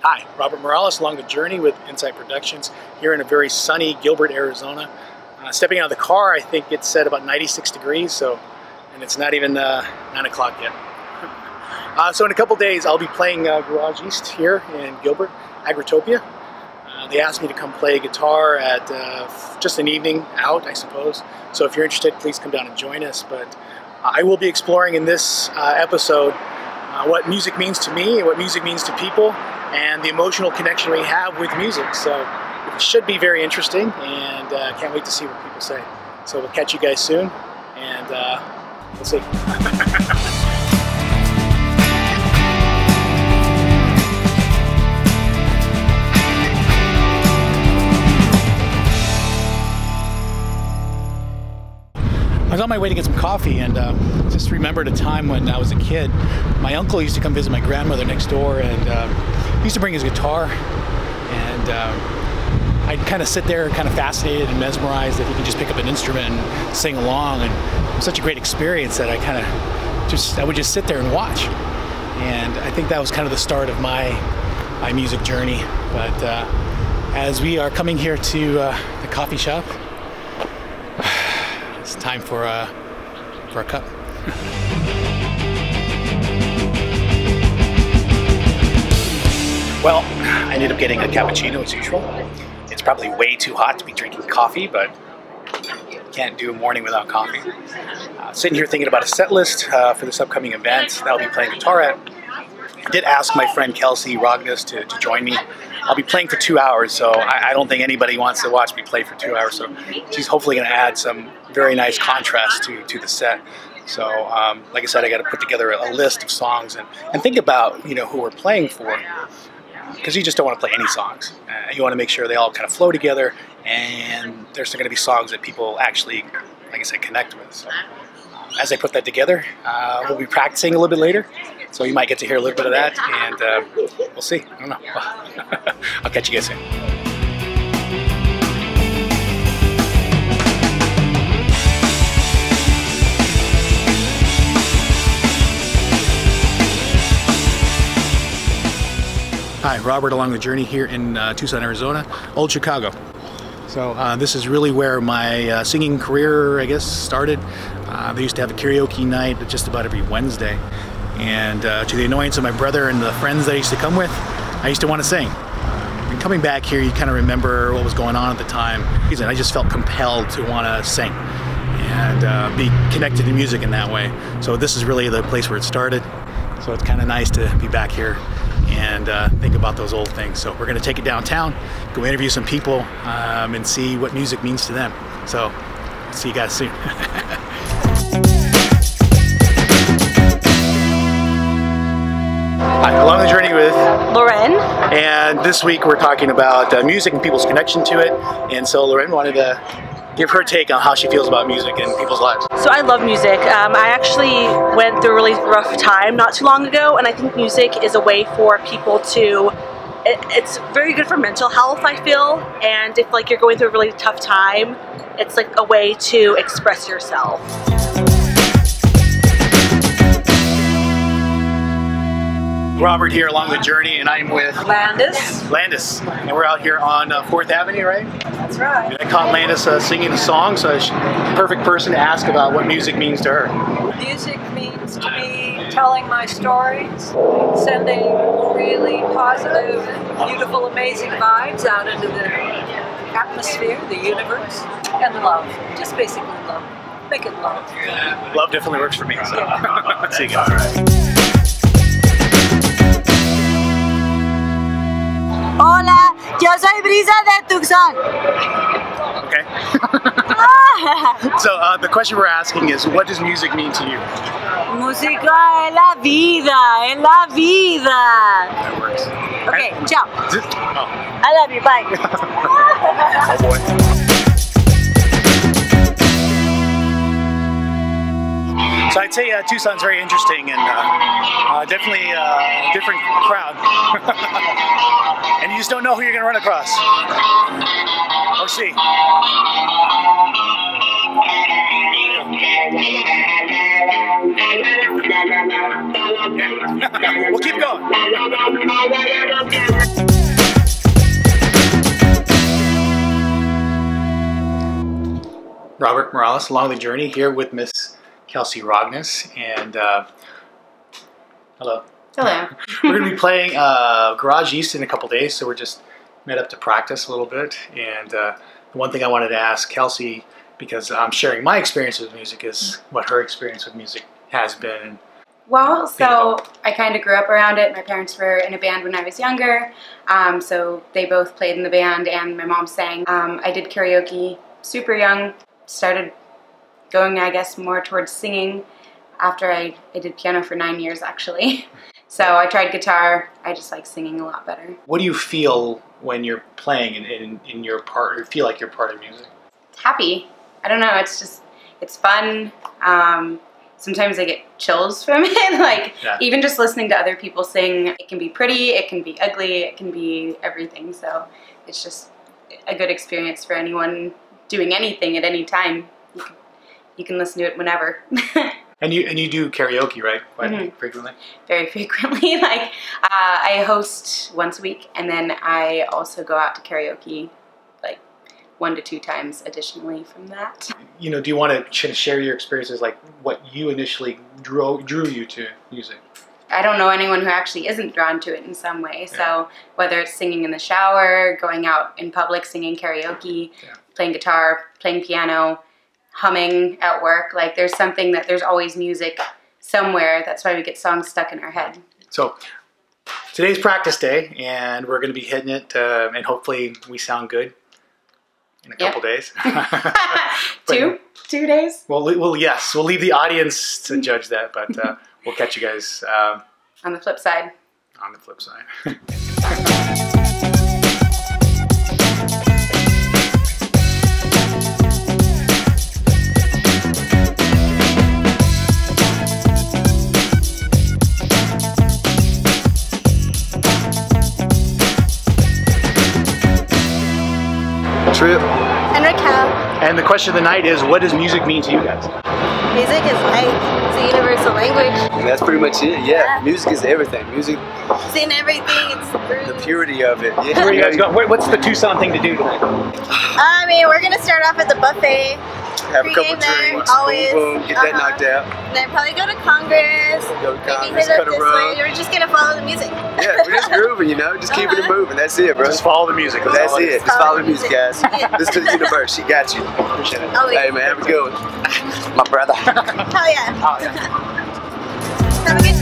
Hi, Robert Morales along the journey with Insight Productions here in a very sunny Gilbert, Arizona. Stepping out of the car, I think it's set about 96 degrees, and it's not even 9 o'clock yet. So in a couple days, I'll be playing Garage East here in Gilbert, Agritopia. They asked me to come play guitar at just an evening out, I suppose. So if you're interested, please come down and join us. But I will be exploring in this episode what music means to me, what music means to people, and the emotional connection we have with music. So it should be very interesting, and can't wait to see what people say. So we'll catch you guys soon, and we'll see. I was on my way to get some coffee, and just remembered a time when I was a kid. My uncle used to come visit my grandmother next door, and he used to bring his guitar, and I'd kind of sit there kind of fascinated and mesmerized that he could just pick up an instrument and sing along, and it was such a great experience that I would just sit there and watch. And I think that was kind of the start of my music journey. But as we are coming here to the coffee shop, it's time for a cup. Well, I ended up getting a cappuccino as usual. It's probably way too hot to be drinking coffee, but can't do a morning without coffee. Sitting here thinking about a set list for this upcoming event that I'll be playing guitar at. I did ask my friend Kelsey Rogness to join me. I'll be playing for 2 hours, so I don't think anybody wants to watch me play for 2 hours. So she's hopefully going to add some very nice contrast to the set. So like I said, I got to put together a list of songs and think about who we're playing for, because you just don't want to play any songs. You want to make sure they all kind of flow together, and there's going to be songs that people actually, like I said, connect with. So as I put that together, we'll be practicing a little bit later. So you might get to hear a little bit of that, and we'll see. I don't know. I'll catch you guys soon. Hi, Robert along the journey here in Tucson, Arizona, Old Chicago. So this is really where my singing career, I guess, started. They used to have a karaoke night just about every Wednesday. And to the annoyance of my brother and the friends that I used to come with, I used to want to sing. And coming back here, you kind of remember what was going on at the time. And I just felt compelled to want to sing and be connected to music in that way. So this is really the place where it started. So it's kind of nice to be back here and think about those old things. So we're going to take it downtown, go interview some people, and see what music means to them. So see you guys soon. Hi, along the journey with Loren. And this week we're talking about music and people's connection to it. And so Loren wanted to give her take on how she feels about music in people's lives. So I love music. I actually went through a really rough time not too long ago, and I think music is a way for people to, it's very good for mental health, I feel, and if you're going through a really tough time, it's like a way to express yourself. Robert here along the journey, and I'm with Landis, and we're out here on 4th Avenue, right? That's right. And I caught Landis singing a song, so she's the perfect person to ask about what music means to her. Music means to me telling my stories, sending really positive, beautiful, amazing vibes out into the atmosphere, the universe, and love. Just basically love. Make it love. Love definitely works for me. So. Yeah. See you guys. Hola, yo soy Brisa de Tucson. Okay. So the question we're asking is, what does music mean to you? Música es la vida, es la vida. That works. Okay, ciao. Oh. I love you, bye. Oh boy. So I'd say Tucson's very interesting and definitely a different crowd. And you just don't know who you're going to run across. Or see. Yeah. We'll keep going. Robert Morales, along the journey here with Miss Kelsey Rogness, and hello. Hello. We're going to be playing Garage East in a couple days, so we're just met up to practice a little bit. And the one thing I wanted to ask Kelsey, because I'm sharing my experience with music, is what her experience with music has been. Well, so I kind of grew up around it. My parents were in a band when I was younger, so they both played in the band, and my mom sang. I did karaoke super young, started going, I guess, more towards singing after I did piano for 9 years, actually. So I tried guitar. I just like singing a lot better. What do you feel when you're playing in your part, or feel like you're part of music? Happy. I don't know, it's fun. Sometimes I get chills from it, like even just listening to other people sing. It can be pretty, it can be ugly, it can be everything. So it's just a good experience for anyone doing anything at any time. You can listen to it whenever. And you do karaoke, right? Quite frequently? Very frequently. Like I host once a week, and then I also go out to karaoke like 1 to 2 times additionally from that. You know, do you want to share your experiences, like what you initially drew you to music? I don't know anyone who actually isn't drawn to it in some way. Yeah. So whether it's singing in the shower, going out in public, singing karaoke, playing guitar, playing piano, humming at work, like there's always music somewhere. That's why we get songs stuck in our head. So today's practice day, and we're going to be hitting it, and hopefully we sound good in a couple days. Two days? Well, yes, we'll leave the audience to judge that, but we'll catch you guys on the flip side. On the flip side. Trip. And Raquel. And the question of the night is, what does music mean to you guys? Music is life. It's a universal language. And that's pretty much it, yeah. Music is everything. Music. It's in everything. It's the purity of it. Yeah. Where are you guys going? What's the Tucson thing to do tonight? I mean, we're going to start off at the buffet. Have a couple drinks, always. Boom, get that knocked out. And then probably go to Congress. Go to Congress, maybe hit up this way. We're just going to follow the music. Yeah, we're just grooving, you know, just keeping it moving. That's it, bro. Just follow the music. That's it. Just follow the music, guys. Listen to the universe. She got you. Appreciate it. Always. Hey, man, have a good one. My brother. Hell yeah. Oh, yeah. Have a good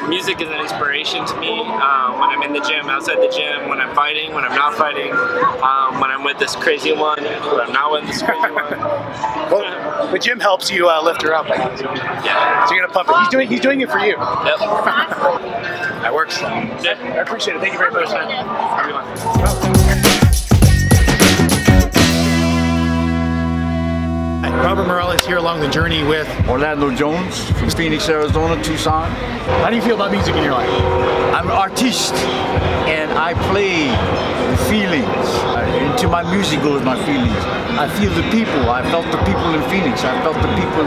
Music is an inspiration to me when I'm in the gym, outside the gym, when I'm fighting, when I'm not fighting, when I'm with this crazy one, when I'm not with this crazy one. Well, the gym helps you lift her up. Yeah. So you're gonna pump it. He's doing it for you. Yep. That works. Yeah. I appreciate it. Thank you very much, man. Everyone. Robert Morales here along the journey with Orlando Jones from Phoenix, Arizona, Tucson. How do you feel about music in your life? I'm an artiste and I play feelings. Into my music goes my feelings. I feel the people. I felt the people in Phoenix. I felt the people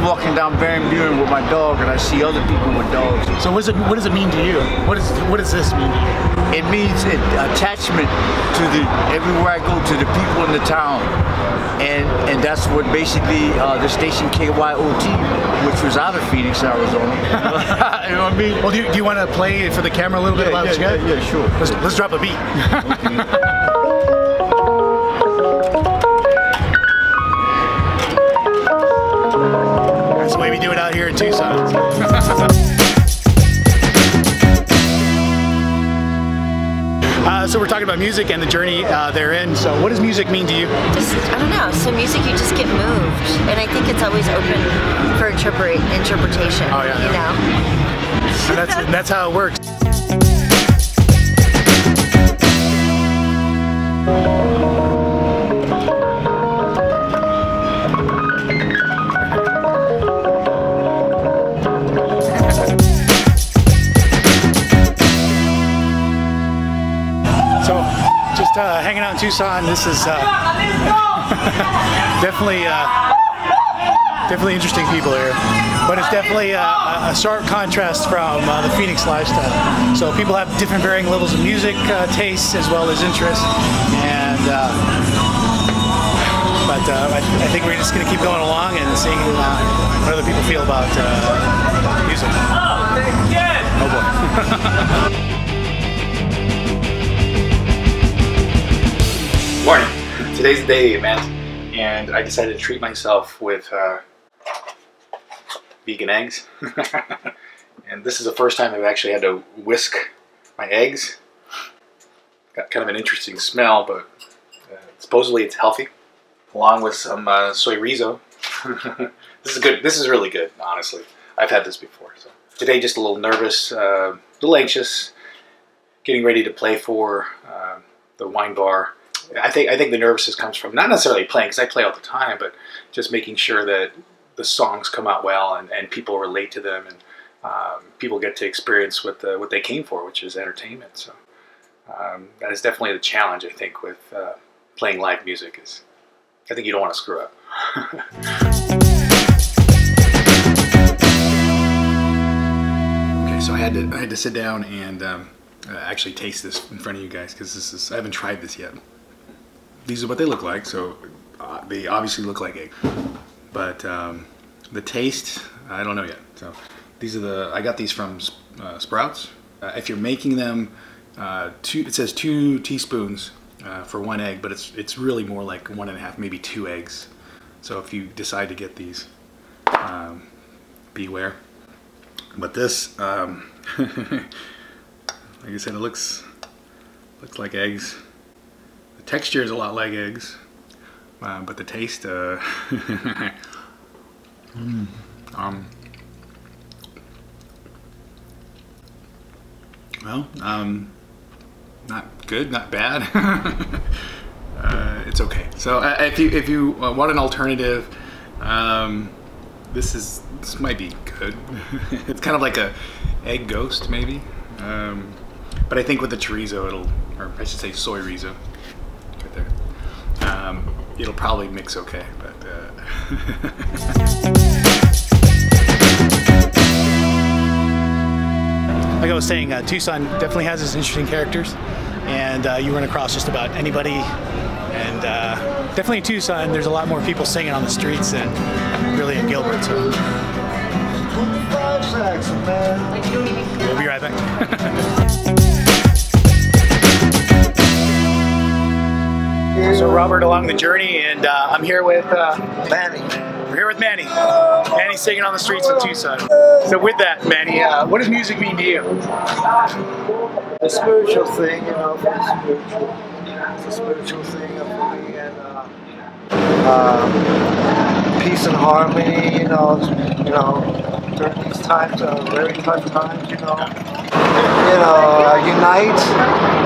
walking down Van Buren with my dog, and I see other people with dogs. So what does it mean to you? What does this mean to you? It means attachment to everywhere I go, to the people in the town. And that's what basically the station KYOT, which was out of Phoenix, Arizona. You know what I mean? Well, do you want to play for the camera a little bit? Yeah, sure. Let's drop a beat. That's the way we do it out here in Tucson. So we're talking about music and the journey therein. So what does music mean to you? I don't know. So music, you just get moved. And I think it's always open for interpretation. Oh, yeah. You know? And that's how it works. Hanging out in Tucson. This is definitely Definitely interesting people here. But it's definitely a sharp contrast from the Phoenix lifestyle. So people have different varying levels of music tastes as well as interests. And I think we're just going to keep going along and seeing what other people feel about music. Oh boy. Morning. Today's the day of the event, and I decided to treat myself with vegan eggs. And this is the first time I've actually had to whisk my eggs. Got kind of an interesting smell, but supposedly it's healthy, along with some soy rizo. This is good. This is really good, honestly. I've had this before. So today, just a little nervous, a little anxious, getting ready to play for the wine bar. I think the nervousness comes from not necessarily playing, because I play all the time, but just making sure that the songs come out well and people relate to them, and people get to experience what they came for, which is entertainment. So that is definitely the challenge, I think, with playing live music. Is I think you don't want to screw up. Okay, so I had to sit down and actually taste this in front of you guys, because I haven't tried this yet. These are what they look like, so they obviously look like egg. But the taste, I don't know yet. So these are I got these from Sprouts. If you're making them, it says 2 teaspoons for 1 egg, but it's really more like 1.5, maybe 2 eggs. So if you decide to get these, beware. But this, like I said, it looks like eggs. Texture is a lot like eggs, but the taste, well, not good, not bad. It's okay. So if you want an alternative, this might be good. It's kind of like a egg ghost, maybe. But I think with the chorizo, or I should say soy rizo, right there, it'll probably mix okay. But like I was saying, Tucson definitely has its interesting characters, and you run across just about anybody. And definitely in Tucson, there's a lot more people singing on the streets than really in Gilbert. So we'll be right back. So Robert along the journey, and I'm here with Manny. We're here with Manny. Manny's singing on the streets of Tucson. So with that, Manny, what does music mean to you? A spiritual thing, you know. It's a spiritual thing for me, and peace and harmony, you know, during these times, very tough times, unite,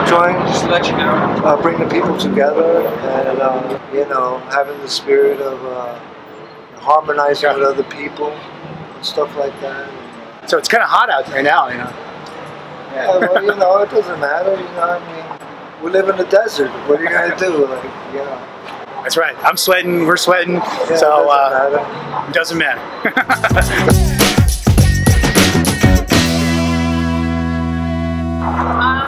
join, bring the people together, and having the spirit of harmonizing with other people and stuff like that. So it's kind of hot out there now, Yeah, well, it doesn't matter, we live in the desert. What are you gonna do? That's right. I'm sweating. We're sweating. Yeah, so it doesn't matter.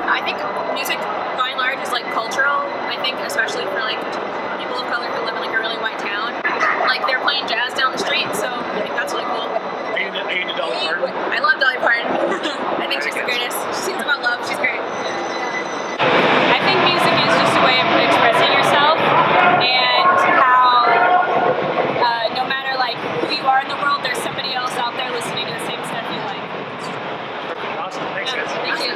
I think music, by and large, is like cultural. I think, especially for like people of color who live in like a really white town, like they're playing jazz down the street. So I think that's really cool. Are you into Dolly Parton? I love Dolly Parton. I think she's the greatest. She sings about love. She's great. I think music is just a way of expressing yourself, and how no matter like who you are in the world, there's somebody else out there listening to the same stuff you like. Awesome. Thanks, guys. Thank you.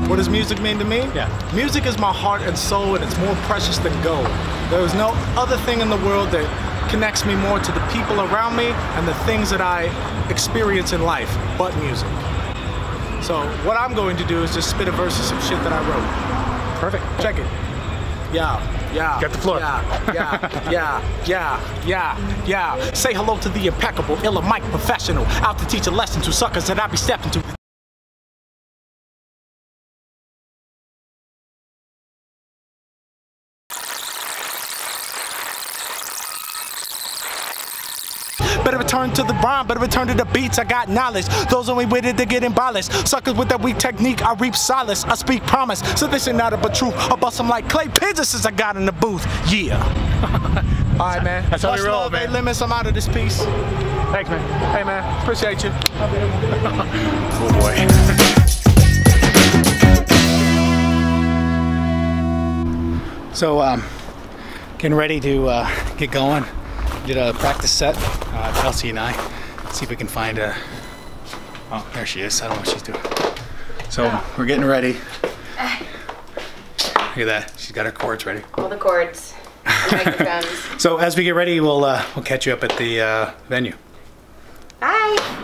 What does music mean to me? Yeah. Music is my heart and soul, and it's more precious than gold. There is no other thing in the world that connects me more to the people around me and the things that I experience in life but music. So what I'm going to do is just spit a verse of some shit that I wrote. Perfect. Check it. Yeah. Got the floor. Yeah. Say hello to the impeccable, illa mic professional, out to teach a lesson to suckers that I be stepping to. Better return to the rhyme, better return to the beats. I got knowledge. Those only with it, they get abolished. Suckers with that weak technique, I reap solace. I speak promise. So this ain't nothing but truth. I bust them like clay pigeons since I got in the booth. Yeah. All right, man. That's how we roll, man. Limits, I'm out of this piece. Thanks, man. Hey, man. Appreciate you. Oh, boy. So, getting ready to get going. Did a practice set, Kelsey and I. See if we can find a... Oh, there she is. I don't know what she's doing. So, we're getting ready. Look at that. She's got her cords ready. All the cords. Microphones. So as we get ready, we'll catch you up at the venue. Bye.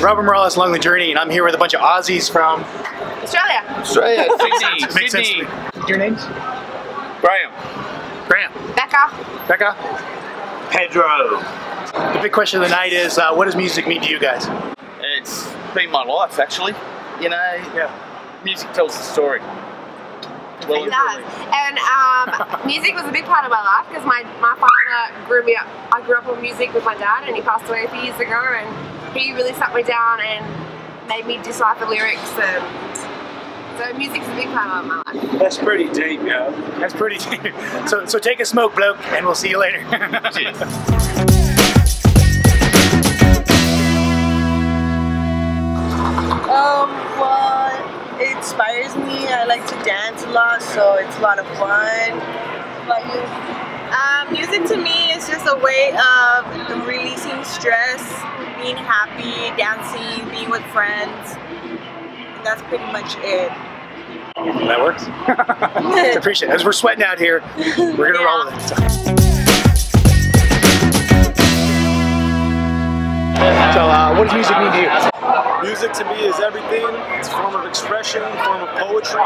Robert Morales along the journey, and I'm here with a bunch of Aussies from Australia. Australia. Makes sense to me. Your names? Graham. Graham. Becca. Becca. Pedro. The big question of the night is, what does music mean to you guys? It's been my life, actually. You know, music tells the story. Well, it does. And music was a big part of my life because my father grew me up. I grew up with music with my dad, and he passed away a few years ago. And he really sat me down and made me decipher lyrics. And so music's a big part of my life. That's pretty deep, yeah. That's pretty deep. So take a smoke, bloke, and we'll see you later. Cheers. Well, it inspires me. I like to dance a lot, so it's a lot of fun. What about you? Music to me is just a way of releasing stress, being happy, dancing, being with friends. And that's pretty much it. That works. I appreciate it. As we're sweating out here, we're gonna roll with it. So, what does music mean to you? Music to me is everything. It's a form of expression, a form of poetry.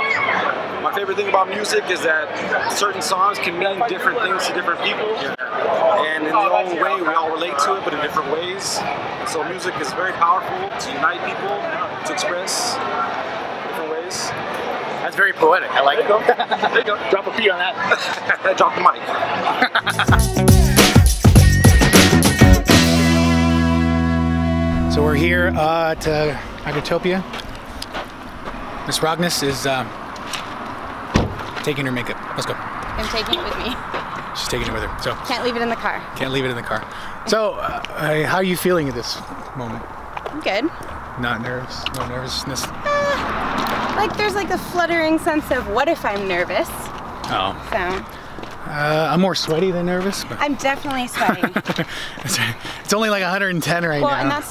My favorite thing about music is that certain songs can mean different things to different people. And in their own way, we all relate to it, but in different ways. So music is very powerful to unite people, to express different ways. That's very poetic. I like it. There you go. Drop a P on that. Drop the mic. So we're here at Agritopia. Miss Rogness is taking her makeup. Let's go. I'm taking it with me. She's taking it with her. So Can't leave it in the car. can't leave it in the car. So how are you feeling at this moment? I'm good. Not nervous? No nervousness? Like there's like a fluttering sense of what if I'm nervous. Oh. So I'm more sweaty than nervous. But I'm definitely sweating. it's only like 110 right Well, now. and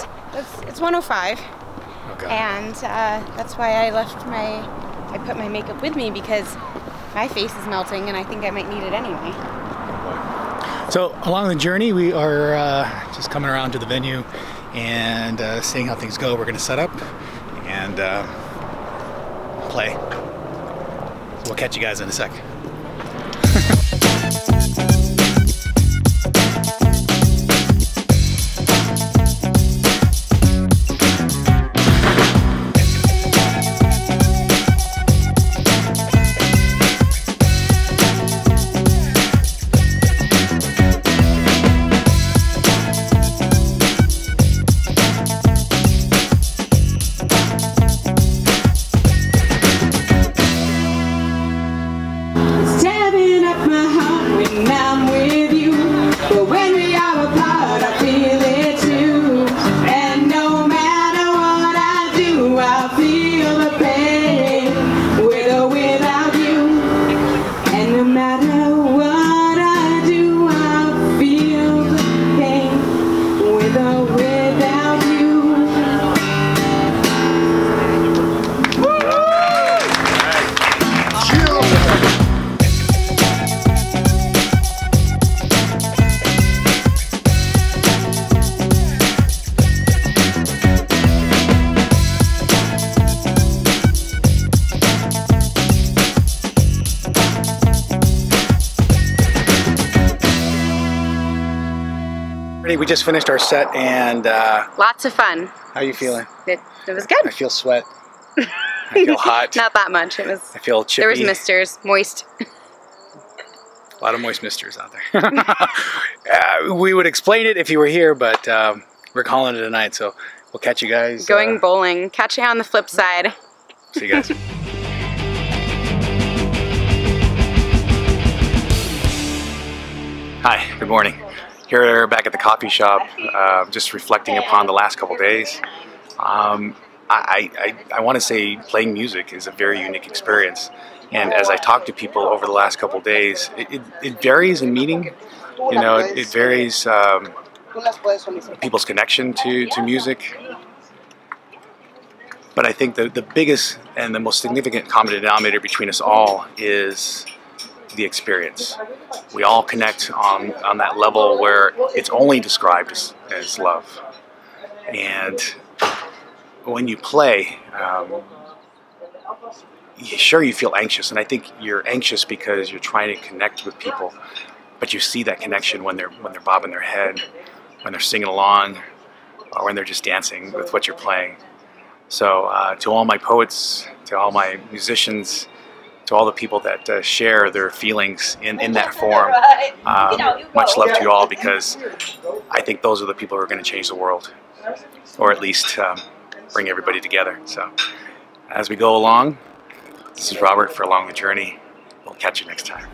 it's 105. Okay. And that's why I put my makeup with me because my face is melting and I think I might need it anyway. So along the journey, we are just coming around to the venue and seeing how things go. We're going to set up and play. So we'll catch you guys in a sec. We just finished our set, and lots of fun. How are you feeling? It was good. I feel sweat. I feel hot. Not that much. It was. I feel chippy. There was misters, moist. A lot of moist misters out there. We would explain it if you were here, but we're calling it a night, so we'll catch you guys. Going bowling. Catch you on the flip side. See you guys. Hi, good morning. Here back at the coffee shop, just reflecting upon the last couple days. I want to say playing music is a very unique experience. And as I talk to people over the last couple days, it varies in meaning. You know, it varies people's connection to music. But I think the biggest and the most significant common denominator between us all is the experience. We all connect on that level where it's only described as love. And when you play, sure, you feel anxious, and I think you're anxious because you're trying to connect with people, but you see that connection when they're bobbing their head, when they're singing along, or when they're just dancing with what you're playing. So to all my poets, to all my musicians, to all the people that share their feelings in that form, much love to you all, because I think those are the people who are going to change the world, or at least bring everybody together. So as we go along, this is Robert for Along the Journey. We'll catch you next time.